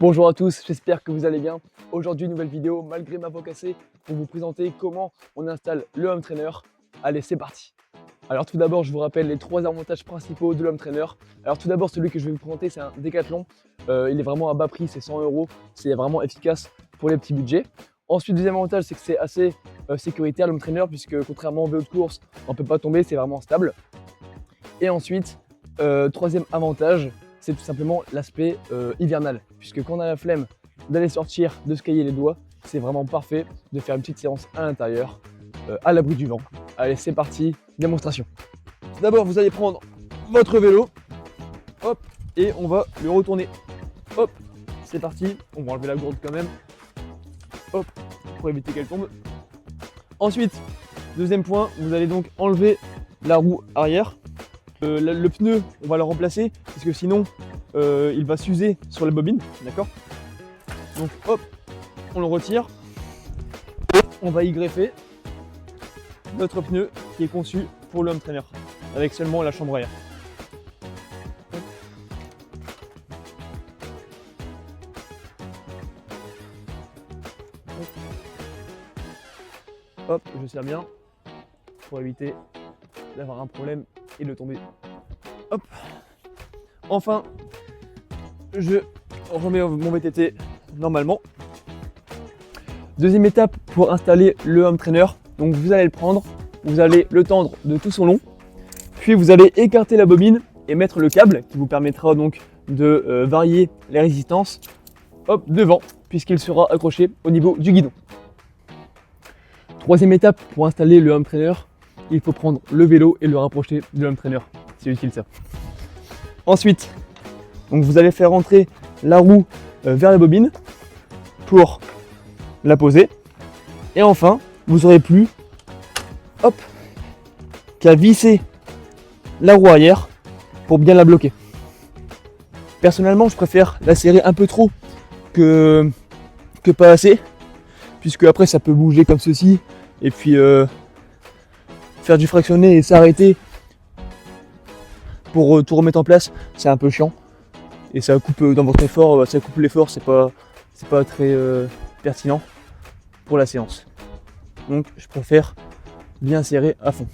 Bonjour à tous, j'espère que vous allez bien. Aujourd'hui, nouvelle vidéo malgré ma voix cassée pour vous présenter comment on installe le home trainer. Allez, c'est parti. Alors tout d'abord, je vous rappelle les trois avantages principaux de l'home trainer. Alors tout d'abord, celui que je vais vous présenter, c'est un Decathlon. Il est vraiment à bas prix, c'est 100 €. C'est vraiment efficace pour les petits budgets. Ensuite, deuxième avantage, c'est que c'est assez sécuritaire l'home trainer puisque contrairement au vélo de course, on ne peut pas tomber, c'est vraiment stable. Et ensuite, troisième avantage, c'est tout simplement l'aspect hivernal. Puisque quand on a la flemme d'aller sortir, de se cailler les doigts, c'est vraiment parfait de faire une petite séance à l'intérieur, à l'abri du vent. Allez, c'est parti, démonstration. D'abord, vous allez prendre votre vélo, hop, et on va le retourner. Hop, c'est parti, on va enlever la gourde quand même. Hop, pour éviter qu'elle tombe. Ensuite, deuxième point, vous allez donc enlever la roue arrière. Le pneu, on va le remplacer parce que sinon il va s'user sur la bobine, d'accord? Donc hop, on le retire et on va y greffer notre pneu qui est conçu pour le home trainer avec seulement la chambre à air. Hop, je serre bien pour éviter d'avoir un problème et de tomber. Hop. Enfin, je remets mon VTT normalement. Deuxième étape pour installer le home trainer. Donc vous allez le prendre, vous allez le tendre de tout son long, puis vous allez écarter la bobine et mettre le câble qui vous permettra donc de varier les résistances. Hop, devant, puisqu'il sera accroché au niveau du guidon. Troisième étape pour installer le home trainer, il faut prendre le vélo et le rapprocher de l'home trainer. C'est utile ça. Ensuite, donc vous allez faire rentrer la roue vers la bobine pour la poser. Et enfin, vous n'aurez plus qu'à visser la roue arrière pour bien la bloquer. Personnellement, je préfère la serrer un peu trop que pas assez, puisque après ça peut bouger comme ceci et puis faire du fractionné et s'arrêter pour tout remettre en place, c'est un peu chiant et ça coupe dans votre effort, ça coupe l'effort, c'est pas très pertinent pour la séance. Donc je préfère bien serrer à fond.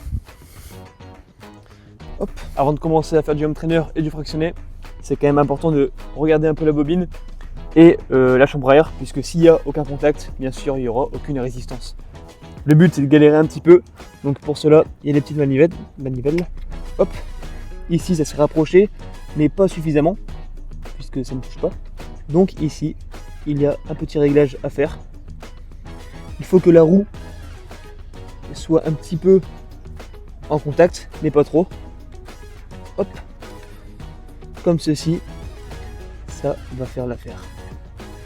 Hop. Avant de commencer à faire du home trainer et du fractionné, c'est quand même important de regarder un peu la bobine et la chambre à air, puisque s'il n'y a aucun contact, bien sûr il n'y aura aucune résistance. Le but c'est de galérer un petit peu, donc pour cela il y a les petites manivelles. Hop, ici ça s'est rapproché, mais pas suffisamment, puisque ça ne touche pas. Donc ici il y a un petit réglage à faire. Il faut que la roue soit un petit peu en contact, mais pas trop. Hop, comme ceci, ça va faire l'affaire.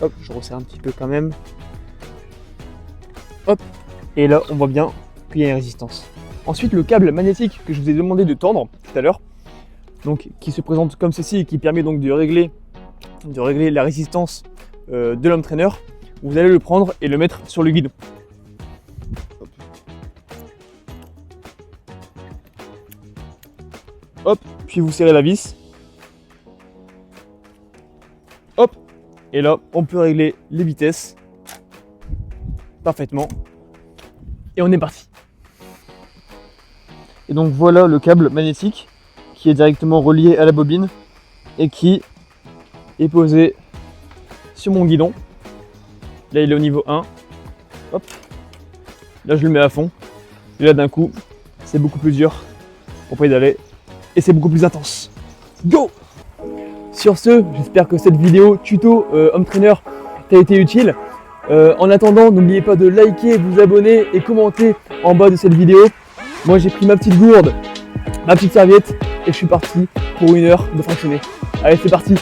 Hop, je resserre un petit peu quand même. Hop. Et là, on voit bien qu'il y a une résistance. Ensuite, le câble magnétique que je vous ai demandé de tendre tout à l'heure, donc qui se présente comme ceci et qui permet donc de régler la résistance de l'home trainer, vous allez le prendre et le mettre sur le guidon. Hop, puis vous serrez la vis. Hop, et là, on peut régler les vitesses parfaitement. Et on est parti. Et donc voilà le câble magnétique qui est directement relié à la bobine et qui est posé sur mon guidon. Là il est au niveau 1. Hop. Là je le mets à fond. Et là d'un coup c'est beaucoup plus dur pour pédaler et c'est beaucoup plus intense. Go! Sur ce, j'espère que cette vidéo tuto home trainer t'a été utile. En attendant, n'oubliez pas de liker, vous abonner et commenter en bas de cette vidéo. Moi j'ai pris ma petite gourde, ma petite serviette et je suis parti pour 1 heure de fractionner. Allez, c'est parti!